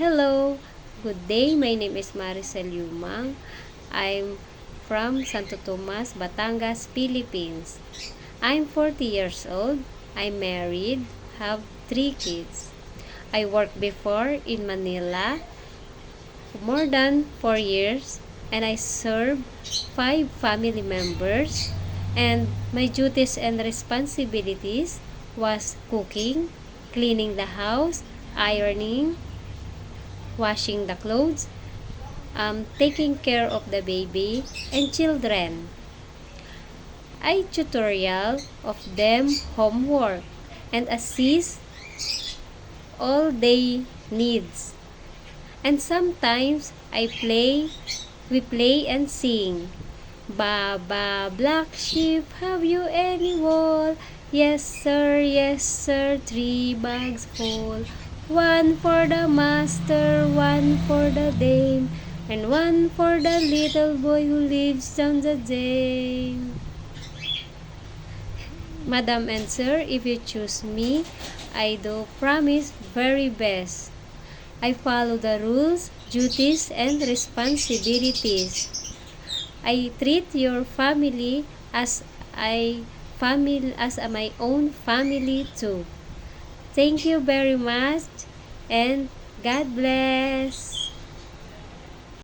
Hello, good day. My name is Maricel Yumang. I'm from Santo Tomas, Batangas, Philippines. I'm 40 years old. I'm married, have 3 kids. I worked before in Manila for more than 4 years and I serve 5 family members, and my duties and responsibilities was cooking, cleaning the house, ironing, washing the clothes, taking care of the baby and children. I tutorial of them homework and assist all they needs. And sometimes we play and sing. Baba, black sheep, have you any wool? Yes sir, 3 bags full. One for the master, one for the dame, and one for the little boy who lives down the dame. Madam and sir, if you choose me, I do promise very best. I follow the rules, duties, and responsibilities. I treat your family as my own family too. Thank you very much and God bless.